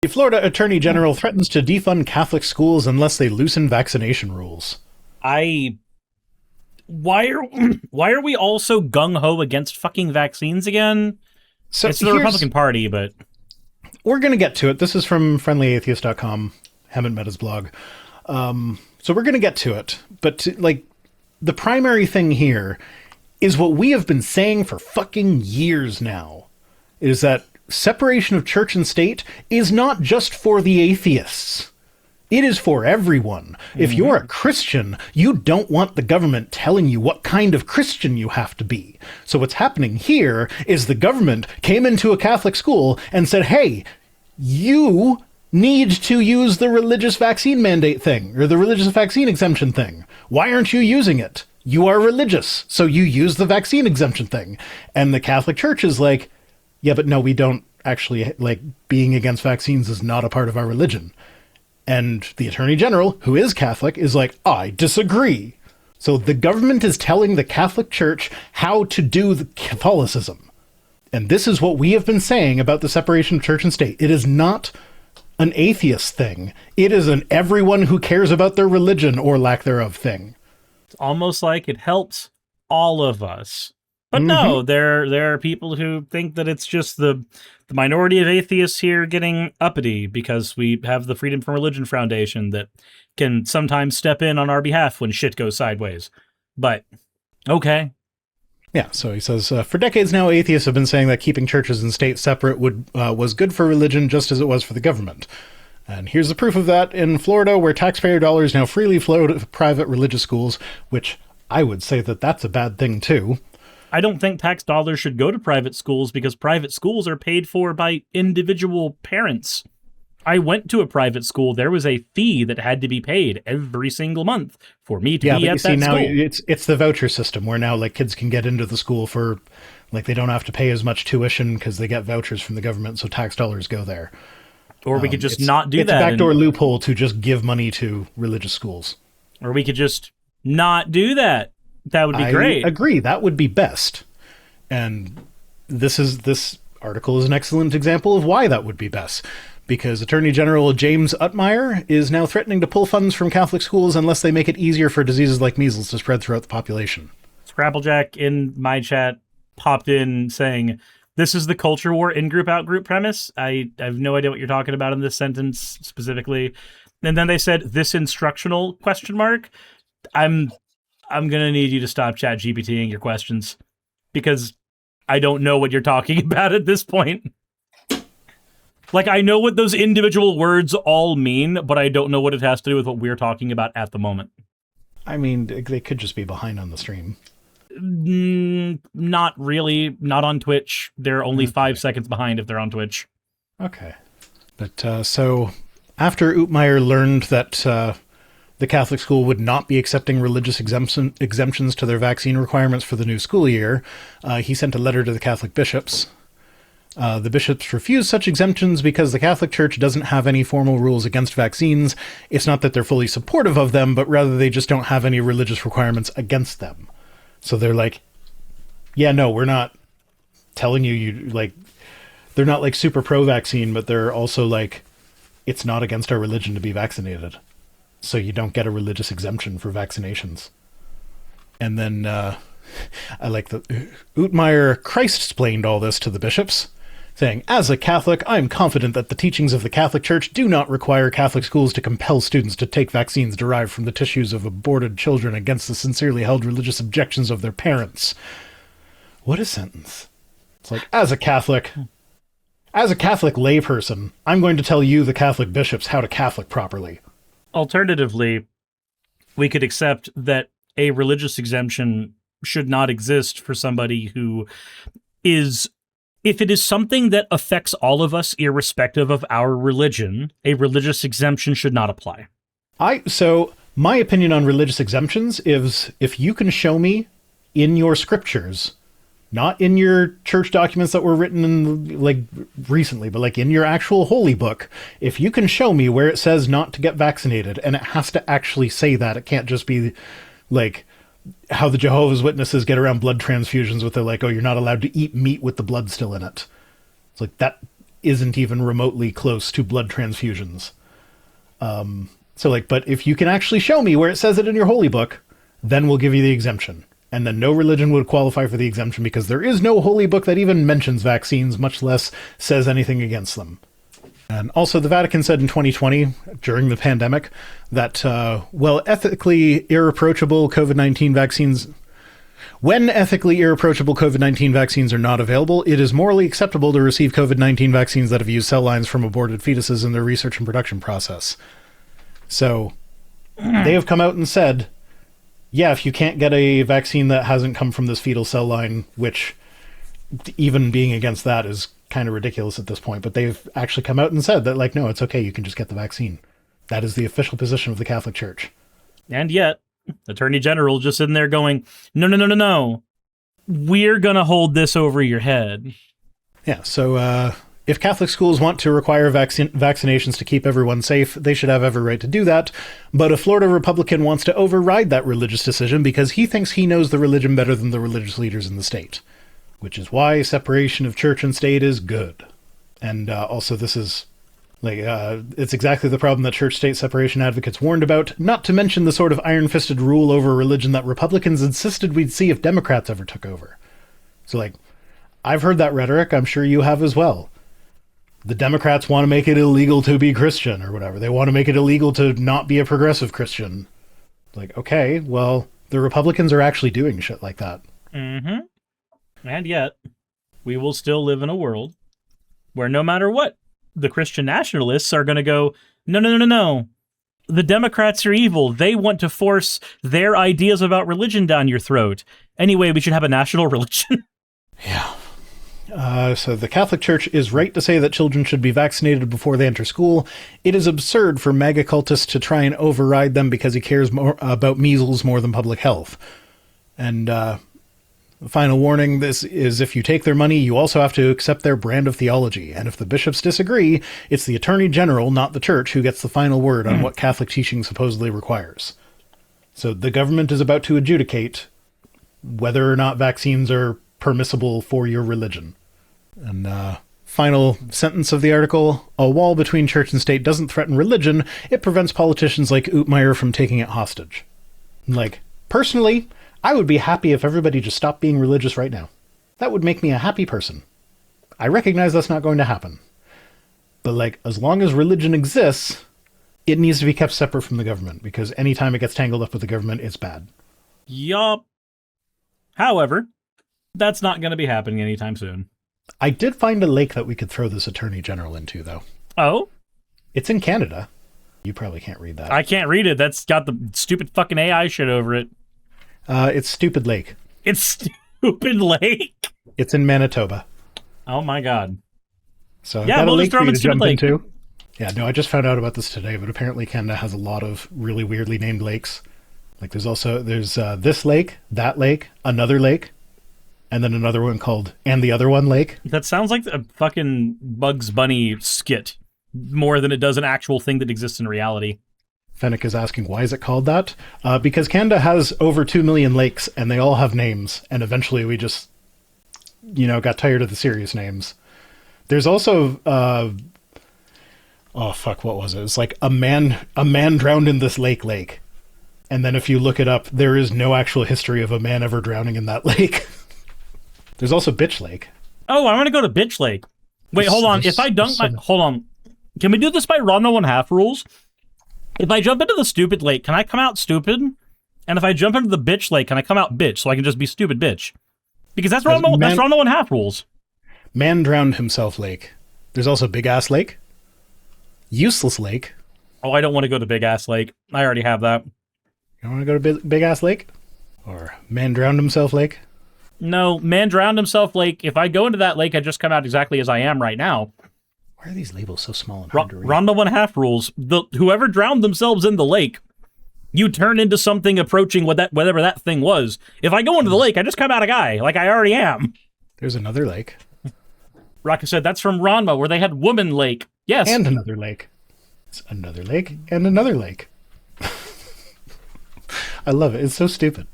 The Florida Attorney General threatens to defund Catholic schools unless they loosen vaccination rules. Why are we all so gung-ho against fucking vaccines again? So it's the Republican Party, but... We're going to get to it. This is from friendlyatheist.com, Hammond Meta's blog. So we're going to get to it. But, like, the primary thing here is what we have been saying for fucking years now, is that separation of church and state is not just for the atheists. It is for everyone. Mm-hmm. If you're a Christian, you don't want the government telling you what kind of Christian you have to be. So what's happening here is the government came into a Catholic school and said, hey, you need to use the religious vaccine mandate thing, or the religious vaccine exemption thing. Why aren't you using it? You are religious, so you use the vaccine exemption thing. And the Catholic Church is like, yeah, but no, we don't actually, like, being against vaccines is not a part of our religion. And the Attorney General, who is Catholic, is like, I disagree. So the government is telling the Catholic Church how to do the Catholicism. And this is what we have been saying about the separation of church and state. It is not an atheist thing. It is an everyone who cares about their religion or lack thereof thing. It's almost like it helps all of us. But no, there are people who think that it's just the minority of atheists here getting uppity because we have the Freedom from Religion Foundation that can sometimes step in on our behalf when shit goes sideways. But, okay. Yeah, so he says, for decades now, atheists have been saying that keeping churches and state separate was good for religion just as it was for the government. And here's the proof of that in Florida, where taxpayer dollars now freely flow to private religious schools, which I would say that that's a bad thing, too. I don't think tax dollars should go to private schools because private schools are paid for by individual parents. I went to a private school. There was a fee that had to be paid every single month for me to be at that school. Yeah, but you see, now it's the voucher system where now, like, kids can get into the school for, like, they don't have to pay as much tuition because they get vouchers from the government, so tax dollars go there. Or we could just not do that. It's a backdoor loophole to just give money to religious schools. Or we could just not do that. That would be great. I agree. That would be best. And this article is an excellent example of why that would be best. Because Attorney General James Utmeyer is now threatening to pull funds from Catholic schools unless they make it easier for diseases like measles to spread throughout the population. Scrapplejack in my chat popped in saying, this is the culture war in-group, out-group premise. I have no idea what you're talking about in this sentence specifically. And then they said, this instructional ? I'm going to need you to stop ChatGPTing your questions because I don't know what you're talking about at this point. Like, I know what those individual words all mean, but I don't know what it has to do with what we're talking about at the moment. I mean, they could just be behind on the stream. Not really. Not on Twitch. They're only 5 seconds behind if they're on Twitch. Okay. But so after Utmeyer learned that the Catholic school would not be accepting religious exemptions to their vaccine requirements for the new school year, he sent a letter to the Catholic bishops. The bishops refused such exemptions because the Catholic Church doesn't have any formal rules against vaccines. It's not that they're fully supportive of them, but rather they just don't have any religious requirements against them. So they're like, yeah, no, we're not telling you, like, they're not like super pro-vaccine, but they're also like, it's not against our religion to be vaccinated. So you don't get a religious exemption for vaccinations. And then I like that Utmeyer Christ-splained all this to the bishops, saying, as a Catholic, I am confident that the teachings of the Catholic Church do not require Catholic schools to compel students to take vaccines derived from the tissues of aborted children against the sincerely held religious objections of their parents. What a sentence. It's like, as a Catholic layperson, I'm going to tell you, the Catholic bishops, how to Catholic properly. Alternatively, we could accept that a religious exemption should not exist for somebody who is, if it is something that affects all of us irrespective of our religion, a religious exemption should not apply. So my opinion on religious exemptions is, if you can show me in your scriptures, not in your church documents that were written in, like, recently, but like in your actual holy book, if you can show me where it says not to get vaccinated, and it has to actually say that, it can't just be like how the Jehovah's Witnesses get around blood transfusions with, they're like, oh, you're not allowed to eat meat with the blood still in it. It's like, that isn't even remotely close to blood transfusions. So like, but if you can actually show me where it says it in your holy book, then we'll give you the exemption. And then no religion would qualify for the exemption because there is no holy book that even mentions vaccines, much less says anything against them. And also the Vatican said in 2020, during the pandemic, that, ethically irreproachable COVID-19 vaccines... When ethically irreproachable COVID-19 vaccines are not available, it is morally acceptable to receive COVID-19 vaccines that have used cell lines from aborted fetuses in their research and production process. So, they have come out and said, yeah, if you can't get a vaccine that hasn't come from this fetal cell line, which even being against that is kind of ridiculous at this point, but they've actually come out and said that, like, no, it's okay, you can just get the vaccine. That is the official position of the Catholic Church. And yet, Attorney General just sitting there going, no. We're going to hold this over your head. Yeah, so if Catholic schools want to require vaccinations to keep everyone safe, they should have every right to do that. But a Florida Republican wants to override that religious decision because he thinks he knows the religion better than the religious leaders in the state. Which is why separation of church and state is good. And also this is... it's exactly the problem that church-state separation advocates warned about, not to mention the sort of iron-fisted rule over religion that Republicans insisted we'd see if Democrats ever took over. So, I've heard that rhetoric, I'm sure you have as well. The Democrats want to make it illegal to be Christian, or whatever. They want to make it illegal to not be a progressive Christian. Okay, well, the Republicans are actually doing shit like that. Mm-hmm. And yet, we will still live in a world where no matter what, the Christian nationalists are going to go, no. The Democrats are evil. They want to force their ideas about religion down your throat. Anyway, we should have a national religion. Yeah. So the Catholic Church is right to say that children should be vaccinated before they enter school. It is absurd for MAGA cultists to try and override them because he cares more about measles more than public health. And final warning, this is if you take their money, you also have to accept their brand of theology. And if the bishops disagree, it's the Attorney General, not the church, who gets the final word on what Catholic teaching supposedly requires. So the government is about to adjudicate whether or not vaccines are permissible for your religion. And final sentence of the article, a wall between church and state doesn't threaten religion, it prevents politicians like Ootmeyer from taking it hostage. Personally, I would be happy if everybody just stopped being religious right now. That would make me a happy person. I recognize that's not going to happen. But, as long as religion exists, it needs to be kept separate from the government, because anytime it gets tangled up with the government, it's bad. Yup. However, that's not going to be happening anytime soon. I did find a lake that we could throw this Attorney General into, though. Oh? It's in Canada. You probably can't read that. I can't read it. That's got the stupid fucking AI shit over it. It's Stupid Lake. It's Stupid Lake? It's in Manitoba. Oh my god. So yeah, we'll just throw them in Stupid Lake. Into. Yeah, no, I just found out about this today, but apparently Canada has a lot of really weirdly named lakes. There's this lake, that lake, another lake, and then another one called And the Other One Lake. That sounds like a fucking Bugs Bunny skit, more than it does an actual thing that exists in reality. Fennec is asking, why is it called that? Because Canada has over 2 million lakes, and they all have names, and eventually we just, got tired of the serious names. There's also, what was it? It's a man drowned in this lake. And then if you look it up, there is no actual history of a man ever drowning in that lake. There's also Bitch Lake. Oh, I want to go to Bitch Lake. Wait, hold on. If I dunk hold on. Can we do this by Ron the 1/2 rules? If I jump into the Stupid Lake, can I come out stupid? And if I jump into the Bitch Lake, can I come out bitch so I can just be stupid bitch? Because that's Ron the 1/2 rules. Man drowned himself lake. There's also Big Ass Lake. Useless Lake. Oh, I don't want to go to Big Ass Lake. I already have that. You want to go to Big Ass Lake? Or Man Drowned Himself Lake? No, Man Drowned Himself Lake. If I go into that lake, I just come out exactly as I am right now. Why are these labels so small and hard to read? Ron the 1/2 rules. Whoever drowned themselves in the lake, you turn into something approaching whatever that thing was. If I go into the lake, I just come out a guy, like I already am. There's another lake. Raka said, that's from Ranma, where they had Woman Lake. Yes. And another lake. It's another lake and another lake. I love it. It's so stupid.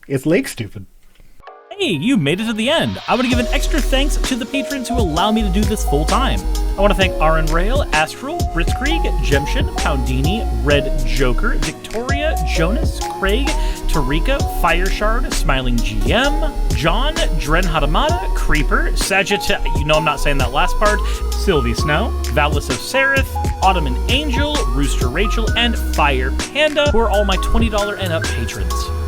It's lake stupid. Hey, you made it to the end. I want to give an extra thanks to the patrons who allow me to do this full time. I want to thank Aaron Rail, Astral, Britzkrieg, Jemshin, Poundini, Red Joker, Victoria, Jonas, Craig, Tarika, Fireshard, Smiling GM, John, Dren Hadamada, Creeper, Sagitta, you know I'm not saying that last part, Sylvie Snow, Valis of Seraph, Ottoman Angel, Rooster Rachel, and Fire Panda, who are all my $20 and up patrons.